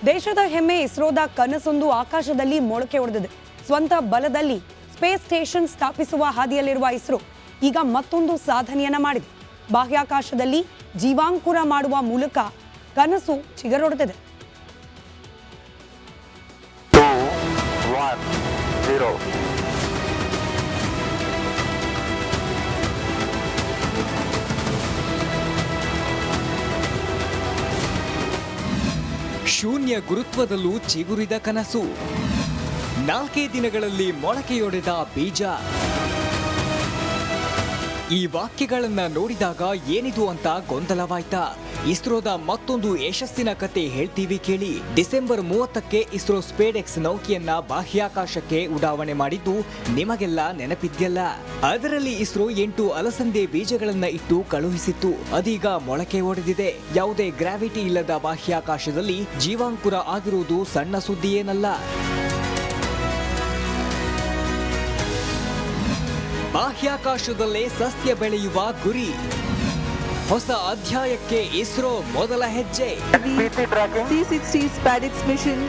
ದೇಶದ ಹೆಮ್ಮೆ ಇಸ್ರೋದ ಕನಸೊಂದು ಆಕಾಶದಲ್ಲಿ ಮೊಳಕೆ ಹೊಡೆದಿದೆ. ಸ್ವಂತ ಬಲದಲ್ಲಿ ಸ್ಪೇಸ್ ಸ್ಟೇಷನ್ ಸ್ಥಾಪಿಸುವ ಹಾದಿಯಲ್ಲಿರುವ ಇಸ್ರೋ ಈಗ ಮತ್ತೊಂದು ಸಾಧನೆಯನ್ನ ಮಾಡಿದೆ. ಬಾಹ್ಯಾಕಾಶದಲ್ಲಿ ಜೀವಾಂಕುರ ಮಾಡುವ ಮೂಲಕ ಕನಸು ಚಿಗುರೊಡೆದಿದೆ. 2, 1, 0. ಶೂನ್ಯ ಗುರುತ್ವದಲ್ಲೂ ಚಿಗುರಿದ ಕನಸು, 4 ದಿನಗಳಲ್ಲಿ ಮೊಳಕೆಯೊಡೆದ ಬೀಜ. ಈ ವಾಕ್ಯಗಳನ್ನ ನೋಡಿದಾಗ ಏನಿದು ಅಂತ ಗೊಂದಲವಾಯ್ತಾ? ಇಸ್ರೋದ ಮತ್ತೊಂದು ಯಶಸ್ಸಿನ ಕತೆ ಹೇಳ್ತೀವಿ ಕೇಳಿ. ಡಿಸೆಂಬರ್ 30ಕ್ಕೆ ಇಸ್ರೋ ಸ್ಪೇಡೆಕ್ಸ್ ನೌಕೆಯನ್ನ ಬಾಹ್ಯಾಕಾಶಕ್ಕೆ ಉಡಾವಣೆ ಮಾಡಿದ್ದು ನಿಮಗೆಲ್ಲ ನೆನಪಿದ್ಯಲ್ಲ. ಅದರಲ್ಲಿ ಇಸ್ರೋ 8 ಅಲಸಂದೆ ಬೀಜಗಳನ್ನ ಇಟ್ಟು ಕಳುಹಿಸಿತ್ತು. ಅದೀಗ ಮೊಳಕೆ ಒಡೆದಿದೆ. ಯಾವುದೇ ಗ್ರಾವಿಟಿ ಇಲ್ಲದ ಬಾಹ್ಯಾಕಾಶದಲ್ಲಿ ಜೀವಾಂಕುರ ಆಗಿರುವುದು ಸಣ್ಣ ಸುದ್ದಿಯೇನಲ್ಲ. ಬಾಹ್ಯಾಕಾಶದಲ್ಲೇ ಸಸ್ಯ ಬೆಳೆಯುವ ಗುರಿ, ಹೊಸ ಅಧ್ಯಾಯಕ್ಕೆ ಇಸ್ರೋ ಮೊದಲ ಹೆಜ್ಜೆ. C-60 SpaceX mission.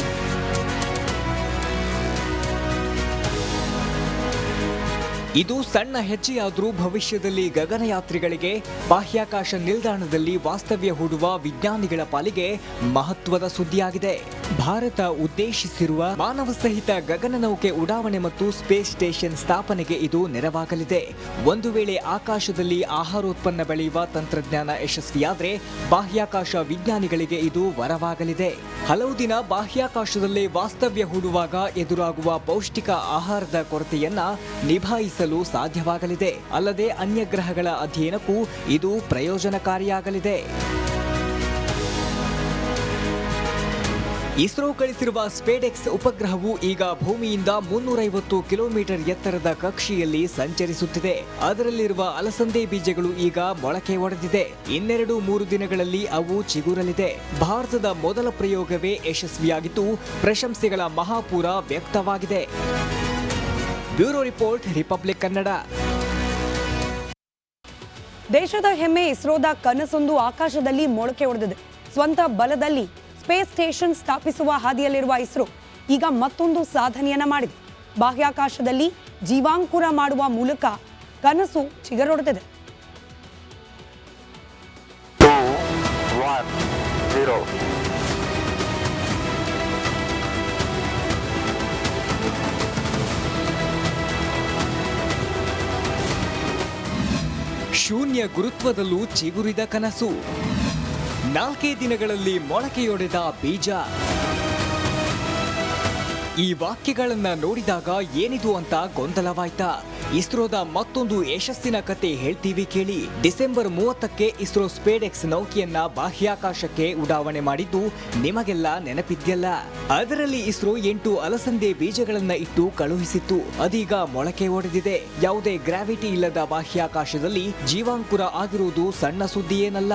ಇದು ಸಣ್ಣ ಹೆಜ್ಜೆಯಾದ್ರೂ ಭವಿಷ್ಯದಲ್ಲಿ ಗಗನಯಾತ್ರಿಗಳಿಗೆ ಬಾಹ್ಯಾಕಾಶ ನಿಲ್ದಾಣದಲ್ಲಿ ವಾಸ್ತವ್ಯ ಹೂಡುವ ವಿಜ್ಞಾನಿಗಳ ಪಾಲಿಗೆ ಮಹತ್ವದ ಸುದ್ದಿಯಾಗಿದೆ. ಭಾರತ ಉದ್ದೇಶಿಸಿರುವ ಮಾನವ ಸಹಿತ ಗಗನನೌಕೆ ಉಡಾವಣೆ ಮತ್ತು ಸ್ಪೇಸ್ ಸ್ಟೇಷನ್ ಸ್ಥಾಪನೆಗೆ ಇದು ನೆರವಾಗಲಿದೆ. ಒಂದು ವೇಳೆ ಆಕಾಶದಲ್ಲಿ ಆಹಾರೋತ್ಪನ್ನ ಬೆಳೆಯುವ ತಂತ್ರಜ್ಞಾನ ಯಶಸ್ವಿಯಾದರೆ ಬಾಹ್ಯಾಕಾಶ ವಿಜ್ಞಾನಿಗಳಿಗೆ ಇದು ವರವಾಗಲಿದೆ. ಹಲವು ದಿನ ಬಾಹ್ಯಾಕಾಶದಲ್ಲೇ ವಾಸ್ತವ್ಯ ಹೂಡುವಾಗ ಎದುರಾಗುವ ಪೌಷ್ಟಿಕ ಆಹಾರದ ಕೊರತೆಯನ್ನ ನಿಭಾಯಿಸಲು ಸಾಧ್ಯವಾಗಲಿದೆ. ಅಲ್ಲದೆ ಅನ್ಯ ಗ್ರಹಗಳ ಅಧ್ಯಯನಕ್ಕೂ ಇದು ಪ್ರಯೋಜನಕಾರಿಯಾಗಲಿದೆ. ಇಸ್ರೋ ಕಳಿಸಿರುವ ಸ್ಪೇಡೆಕ್ಸ್ ಉಪಗ್ರಹವು ಈಗ ಭೂಮಿಯಿಂದ 350 ಕಿಲೋಮೀಟರ್ ಎತ್ತರದ ಕಕ್ಷೆಯಲ್ಲಿ ಸಂಚರಿಸುತ್ತಿದೆ. ಅದರಲ್ಲಿರುವ ಅಲಸಂದೆ ಬೀಜಗಳು ಈಗ ಮೊಳಕೆ ಒಡೆದಿದೆ. 2-3 ದಿನಗಳಲ್ಲಿ ಅವು ಚಿಗುರಲಿದೆ. ಭಾರತದ ಮೊದಲ ಪ್ರಯೋಗವೇ ಯಶಸ್ವಿಯಾಗಿದ್ದು ಪ್ರಶಂಸೆಗಳ ಮಹಾಪೂರ ವ್ಯಕ್ತವಾಗಿದೆ. Bureau report, republic Kannada. ದೇಶದ ಹೆಮ್ಮೆ ಇಸ್ರೋದ ಕನಸೊಂದು ಆಕಾಶದಲ್ಲಿ ಮೊಳಕೆ ಹೊಡೆದಿದೆ. ಸ್ವಂತ ಬಲದಲ್ಲಿ ಸ್ಪೇಸ್ ಸ್ಟೇಷನ್ ಸ್ಥಾಪಿಸುವ ಹಾದಿಯಲ್ಲಿರುವ ಇಸ್ರೋ ಈಗ ಮತ್ತೊಂದು ಸಾಧನೆಯನ್ನ ಮಾಡಿದೆ. ಬಾಹ್ಯಾಕಾಶದಲ್ಲಿ ಜೀವಾಂಕುರ ಮಾಡುವ ಮೂಲಕ ಕನಸು ಚಿಗುರೊಡೆದಿದೆ. 2, 1, 0. ಶೂನ್ಯ ಗುರುತ್ವದಲ್ಲೂ ಚಿಗುರಿದ ಕನಸು, 4 ದಿನಗಳಲ್ಲಿ ಮೊಳಕೆಯೊಡೆದ ಬೀಜ. ಈ ವಾಕ್ಯಗಳನ್ನ ನೋಡಿದಾಗ ಏನಿದು ಅಂತ ಗೊಂದಲವಾಯ್ತಾ? ಇಸ್ರೋದ ಮತ್ತೊಂದು ಯಶಸ್ಸಿನ ಕತೆ ಹೇಳ್ತೀವಿ ಕೇಳಿ. ಡಿಸೆಂಬರ್ 30ಕ್ಕೆ ಇಸ್ರೋ ಸ್ಪೇಡೆಕ್ಸ್ ನೌಕೆಯನ್ನ ಬಾಹ್ಯಾಕಾಶಕ್ಕೆ ಉಡಾವಣೆ ಮಾಡಿದ್ದು ನಿಮಗೆಲ್ಲ ನೆನಪಿದ್ಯಲ್ಲ. ಅದರಲ್ಲಿ ಇಸ್ರೋ 8 ಅಲಸಂದೆ ಬೀಜಗಳನ್ನ ಇಟ್ಟು ಕಳುಹಿಸಿತ್ತು. ಅದೀಗ ಮೊಳಕೆ ಒಡೆದಿದೆ. ಯಾವುದೇ ಗ್ರಾವಿಟಿ ಇಲ್ಲದ ಬಾಹ್ಯಾಕಾಶದಲ್ಲಿ ಜೀವಾಂಕುರ ಆಗಿರುವುದು ಸಣ್ಣ ಸುದ್ದಿಯೇನಲ್ಲ.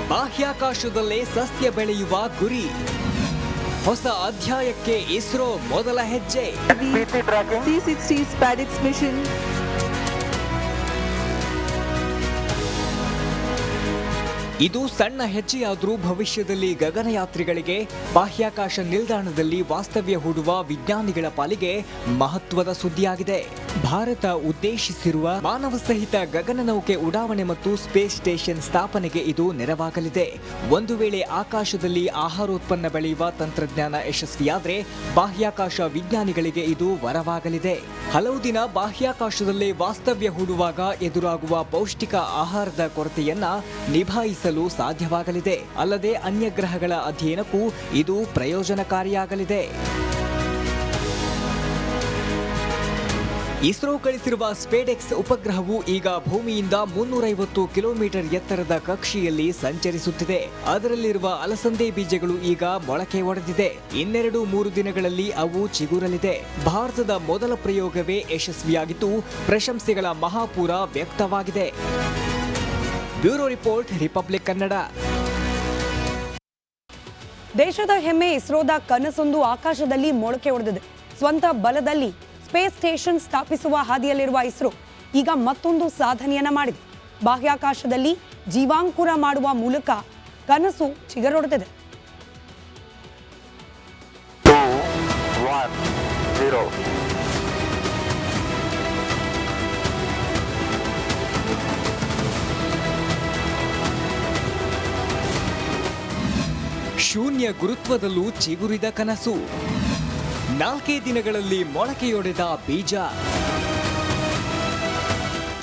ಬಾಹ್ಯಾಕಾಶದಲ್ಲೇ ಸಸ್ಯ ಬೆಳೆಯುವ ಗುರಿ, ಹೊಸ ಅಧ್ಯಾಯಕ್ಕೆ ಇಸ್ರೋ ಮೊದಲ ಹೆಜ್ಜೆ. C-60 SpaceX mission. ಇದು ಸಣ್ಣ ಹೆಜ್ಜೆಯಾದ್ರೂ ಭವಿಷ್ಯದಲ್ಲಿ ಗಗನಯಾತ್ರಿಗಳಿಗೆ ಬಾಹ್ಯಾಕಾಶ ನಿಲ್ದಾಣದಲ್ಲಿ ವಾಸ್ತವ್ಯ ಹೂಡುವ ವಿಜ್ಞಾನಿಗಳ ಪಾಲಿಗೆ ಮಹತ್ವದ ಸುದ್ದಿಯಾಗಿದೆ. ಭಾರತ ಉದ್ದೇಶಿಸಿರುವ ಮಾನವ ಸಹಿತ ಗಗನನೌಕೆ ಉಡಾವಣೆ ಮತ್ತು ಸ್ಪೇಸ್ ಸ್ಟೇಷನ್ ಸ್ಥಾಪನೆಗೆ ಇದು ನೆರವಾಗಲಿದೆ. ಒಂದು ವೇಳೆ ಆಕಾಶದಲ್ಲಿ ಆಹಾರೋತ್ಪನ್ನ ಬೆಳೆಯುವ ತಂತ್ರಜ್ಞಾನ ಯಶಸ್ವಿಯಾದರೆ ಬಾಹ್ಯಾಕಾಶ ವಿಜ್ಞಾನಿಗಳಿಗೆ ಇದು ವರವಾಗಲಿದೆ. ಹಲವು ದಿನ ಬಾಹ್ಯಾಕಾಶದಲ್ಲೇ ವಾಸ್ತವ್ಯ ಹೂಡುವಾಗ ಎದುರಾಗುವ ಪೌಷ್ಟಿಕ ಆಹಾರದ ಕೊರತೆಯನ್ನ ನಿಭಾಯಿಸಲು ಸಾಧ್ಯವಾಗಲಿದೆ. ಅಲ್ಲದೆ ಅನ್ಯ ಗ್ರಹಗಳ ಅಧ್ಯಯನಕ್ಕೂ ಇದು ಪ್ರಯೋಜನಕಾರಿಯಾಗಲಿದೆ. ಇಸ್ರೋ ಕಳಿಸಿರುವ ಸ್ಪೇಡೆಕ್ಸ್ ಉಪಗ್ರಹವು ಈಗ ಭೂಮಿಯಿಂದ 350 ಕಿಲೋಮೀಟರ್ ಎತ್ತರದ ಕಕ್ಷೆಯಲ್ಲಿ ಸಂಚರಿಸುತ್ತಿದೆ. ಅದರಲ್ಲಿರುವ ಅಲಸಂದೆ ಬೀಜಗಳು ಈಗ ಮೊಳಕೆ ಒಡೆದಿದೆ. 2-3 ದಿನಗಳಲ್ಲಿ ಅವು ಚಿಗುರಲಿದೆ. ಭಾರತದ ಮೊದಲ ಪ್ರಯೋಗವೇ ಯಶಸ್ವಿಯಾಗಿದ್ದು ಪ್ರಶಂಸೆಗಳ ಮಹಾಪೂರ ವ್ಯಕ್ತವಾಗಿದೆ. Bureau report, republic Kannada. ದೇಶದ ಹೆಮ್ಮೆ ಇಸ್ರೋದ ಕನಸೊಂದು ಆಕಾಶದಲ್ಲಿ ಮೊಳಕೆ ಹೊಡೆದಿದೆ. ಸ್ವಂತ ಬಲದಲ್ಲಿ ಸ್ಪೇಸ್ ಸ್ಟೇಷನ್ ಸ್ಥಾಪಿಸುವ ಹಾದಿಯಲ್ಲಿರುವ ಇಸ್ರೋ ಈಗ ಮತ್ತೊಂದು ಸಾಧನೆಯನ್ನ ಮಾಡಿದೆ. ಬಾಹ್ಯಾಕಾಶದಲ್ಲಿ ಜೀವಾಂಕುರ ಮಾಡುವ ಮೂಲಕ ಕನಸು ಚಿಗುರೊಡೆದಿದೆ. 2, 1, 0. ಶೂನ್ಯ ಗುರುತ್ವದಲ್ಲೂ ಚಿಗುರಿದ ಕನಸು, 4 ದಿನಗಳಲ್ಲಿ ಮೊಳಕೆಯೊಡೆದ ಬೀಜ.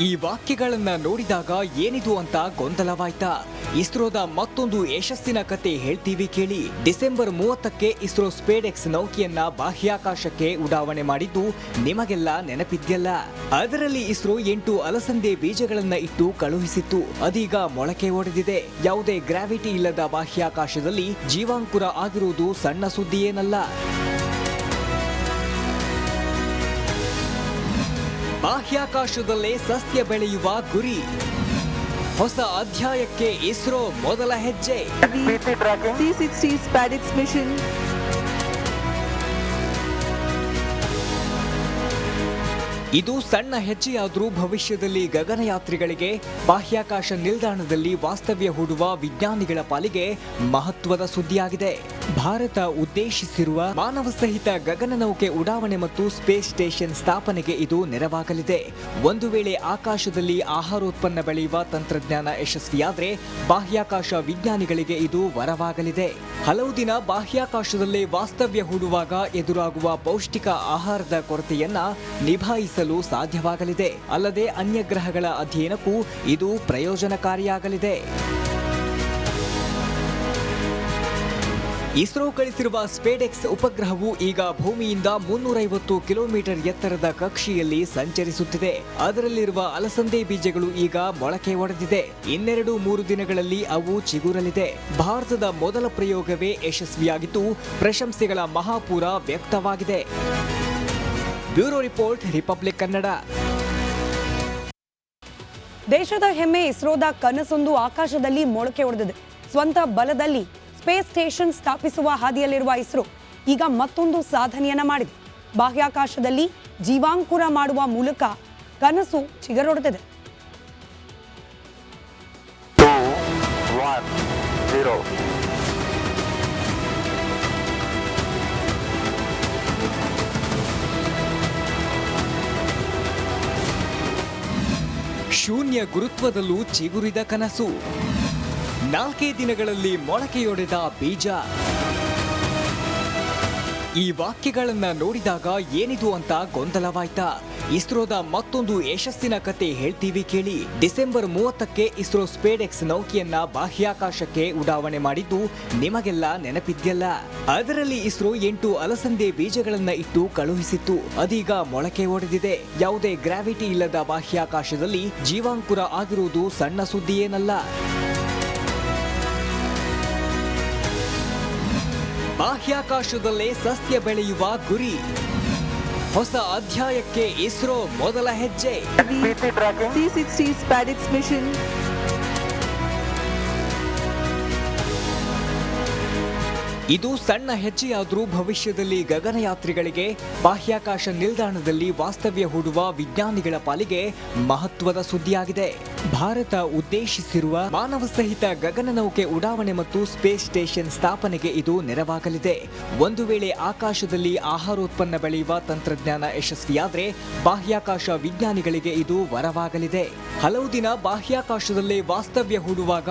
ಈ ವಾಕ್ಯಗಳನ್ನ ನೋಡಿದಾಗ ಏನಿದು ಅಂತ ಗೊಂದಲವಾಯ್ತಾ? ಇಸ್ರೋದ ಮತ್ತೊಂದು ಯಶಸ್ಸಿನ ಕತೆ ಹೇಳ್ತೀವಿ ಕೇಳಿ. ಡಿಸೆಂಬರ್ 30ಕ್ಕೆ ಇಸ್ರೋ ಸ್ಪೇಡೆಕ್ಸ್ ನೌಕೆಯನ್ನ ಬಾಹ್ಯಾಕಾಶಕ್ಕೆ ಉಡಾವಣೆ ಮಾಡಿದ್ದು ನಿಮಗೆಲ್ಲ ನೆನಪಿದ್ಯಲ್ಲ. ಅದರಲ್ಲಿ ಇಸ್ರೋ 8 ಅಲಸಂದೆ ಬೀಜಗಳನ್ನ ಇಟ್ಟು ಕಳುಹಿಸಿತ್ತು. ಅದೀಗ ಮೊಳಕೆ ಒಡೆದಿದೆ. ಯಾವುದೇ ಗ್ರಾವಿಟಿ ಇಲ್ಲದ ಬಾಹ್ಯಾಕಾಶದಲ್ಲಿ ಜೀವಾಂಕುರ ಆಗಿರುವುದು ಸಣ್ಣ ಸುದ್ದಿಯೇನಲ್ಲ. ಬಾಹ್ಯಾಕಾಶದಲ್ಲೇ ಸಸ್ಯ ಬೆಳೆಯುವ ಗುರಿ. ಹೊಸ ಅಧ್ಯಾಯಕ್ಕೆ ಇಸ್ರೋ ಮೊದಲ ಹೆಜ್ಜೆ. PT tracking. C-60 SpaceX mission. ಇದು ಸಣ್ಣ ಹೆಜ್ಜೆಯಾದ್ರೂ ಭವಿಷ್ಯದಲ್ಲಿ ಗಗನಯಾತ್ರಿಗಳಿಗೆ ಬಾಹ್ಯಾಕಾಶ ನಿಲ್ದಾಣದಲ್ಲಿ ವಾಸ್ತವ್ಯ ಹೂಡುವ ವಿಜ್ಞಾನಿಗಳ ಪಾಲಿಗೆ ಮಹತ್ವದ ಸುದ್ದಿಯಾಗಿದೆ. ಭಾರತ ಉದ್ದೇಶಿಸಿರುವ ಮಾನವ ಸಹಿತ ಗಗನನೌಕೆ ಉಡಾವಣೆ ಮತ್ತು ಸ್ಪೇಸ್ ಸ್ಟೇಷನ್ ಸ್ಥಾಪನೆಗೆ ಇದು ನೆರವಾಗಲಿದೆ. ಒಂದು ವೇಳೆ ಆಕಾಶದಲ್ಲಿ ಆಹಾರೋತ್ಪನ್ನ ಬೆಳೆಯುವ ತಂತ್ರಜ್ಞಾನ ಯಶಸ್ವಿಯಾದ್ರೆ ಬಾಹ್ಯಾಕಾಶ ವಿಜ್ಞಾನಿಗಳಿಗೆ ಇದು ವರವಾಗಲಿದೆ. ಹಲವು ದಿನ ಬಾಹ್ಯಾಕಾಶದಲ್ಲೇ ವಾಸ್ತವ್ಯ ಹೂಡುವಾಗ ಎದುರಾಗುವ ಪೌಷ್ಟಿಕ ಆಹಾರದ ಕೊರತೆಯನ್ನ ನಿಭಾಯಿಸಲು ಸಾಧ್ಯವಾಗಲಿದೆ. ಅಲ್ಲದೆ ಅನ್ಯ ಗ್ರಹಗಳ ಅಧ್ಯಯನಕ್ಕೂ ಇದು ಪ್ರಯೋಜನಕಾರಿಯಾಗಲಿದೆ. ಇಸ್ರೋ ಕಳಿಸಿರುವ ಸ್ಪೇಡೆಕ್ಸ್ ಉಪಗ್ರಹವು ಈಗ ಭೂಮಿಯಿಂದ 350 ಕಿಲೋಮೀಟರ್ ಎತ್ತರದ ಕಕ್ಷೆಯಲ್ಲಿ ಸಂಚರಿಸುತ್ತಿದೆ. ಅದರಲ್ಲಿರುವ ಅಲಸಂದೆ ಬೀಜಗಳು ಈಗ ಮೊಳಕೆ ಒಡೆದಿದೆ. 2-3 ದಿನಗಳಲ್ಲಿ ಅವು ಚಿಗುರಲಿದೆ. ಭಾರತದ ಮೊದಲ ಪ್ರಯೋಗವೇ ಯಶಸ್ವಿಯಾಗಿದ್ದು ಪ್ರಶಂಸೆಗಳ ಮಹಾಪೂರ ವ್ಯಕ್ತವಾಗಿದೆ. Bureau report, republic Kannada. ದೇಶದ ಹೆಮ್ಮೆ ಇಸ್ರೋದ ಕನಸೊಂದು ಆಕಾಶದಲ್ಲಿ ಮೊಳಕೆ ಒಡೆದಿದೆ. ಸ್ವಂತ ಬಲದಲ್ಲಿ ಸ್ಪೇಸ್ ಸ್ಟೇಷನ್ ಸ್ಥಾಪಿಸುವ ಹಾದಿಯಲ್ಲಿರುವ ಇಸ್ರೋ ಈಗ ಮತ್ತೊಂದು ಸಾಧನೆಯನ್ನ ಮಾಡಿದೆ. ಬಾಹ್ಯಾಕಾಶದಲ್ಲಿ ಜೀವಾಂಕುರ ಮಾಡುವ ಮೂಲಕ ಕನಸು ಚಿಗುರೊಡೆದಿದೆ. 2, 1, 0. ಶೂನ್ಯ ಗುರುತ್ವದಲ್ಲೂ ಚಿಗುರಿದ ಕನಸು, 4 ದಿನಗಳಲ್ಲಿ ಮೊಳಕೆಯೊಡೆದ ಬೀಜ. ಈ ವಾಕ್ಯಗಳನ್ನ ನೋಡಿದಾಗ ಏನಿದು ಅಂತ ಗೊಂದಲವಾಯ್ತಾ? ಇಸ್ರೋದ ಮತ್ತೊಂದು ಯಶಸ್ಸಿನ ಕತೆ ಹೇಳ್ತೀವಿ ಕೇಳಿ. ಡಿಸೆಂಬರ್ 30ಕ್ಕೆ ಇಸ್ರೋ ಸ್ಪೇಡೆಕ್ಸ್ ನೌಕೆಯನ್ನ ಬಾಹ್ಯಾಕಾಶಕ್ಕೆ ಉಡಾವಣೆ ಮಾಡಿದ್ದು ನಿಮಗೆಲ್ಲ ನೆನಪಿದ್ಯಲ್ಲ. ಅದರಲ್ಲಿ ಇಸ್ರೋ 8 ಅಲಸಂದೆ ಬೀಜಗಳನ್ನ ಇಟ್ಟು ಕಳುಹಿಸಿತ್ತು. ಅದೀಗ ಮೊಳಕೆ ಒಡೆದಿದೆ. ಯಾವುದೇ ಗ್ರಾವಿಟಿ ಇಲ್ಲದ ಬಾಹ್ಯಾಕಾಶದಲ್ಲಿ ಜೀವಾಂಕುರ ಆಗಿರುವುದು ಸಣ್ಣ ಸುದ್ದಿಯೇನಲ್ಲ. ಬಾಹ್ಯಾಕಾಶದಲ್ಲೇ ಸಸ್ಯ ಬೆಳೆಯುವ ಗುರಿ. ಹೊಸ ಅಧ್ಯಾಯಕ್ಕೆ ಇಸ್ರೋ ಮೊದಲ ಹೆಜ್ಜೆ. PT tracking. C-60 SpaceX mission. ಇದು ಸಣ್ಣ ಹೆಜ್ಜೆಯಾದ್ರೂ ಭವಿಷ್ಯದಲ್ಲಿ ಗಗನಯಾತ್ರಿಗಳಿಗೆ ಬಾಹ್ಯಾಕಾಶ ನಿಲ್ದಾಣದಲ್ಲಿ ವಾಸ್ತವ್ಯ ಹೂಡುವ ವಿಜ್ಞಾನಿಗಳ ಪಾಲಿಗೆ ಮಹತ್ವದ ಸುದ್ದಿಯಾಗಿದೆ. ಭಾರತ ಉದ್ದೇಶಿಸಿರುವ ಮಾನವ ಸಹಿತ ಗಗನನೌಕೆ ಉಡಾವಣೆ ಮತ್ತು ಸ್ಪೇಸ್ ಸ್ಟೇಷನ್ ಸ್ಥಾಪನೆಗೆ ಇದು ನೆರವಾಗಲಿದೆ. ಒಂದು ವೇಳೆ ಆಕಾಶದಲ್ಲಿ ಆಹಾರೋತ್ಪನ್ನ ಬೆಳೆಯುವ ತಂತ್ರಜ್ಞಾನ ಯಶಸ್ವಿಯಾದ್ರೆ ಬಾಹ್ಯಾಕಾಶ ವಿಜ್ಞಾನಿಗಳಿಗೆ ಇದು ವರವಾಗಲಿದೆ. ಹಲವು ದಿನ ಬಾಹ್ಯಾಕಾಶದಲ್ಲೇ ವಾಸ್ತವ್ಯ ಹೂಡುವಾಗ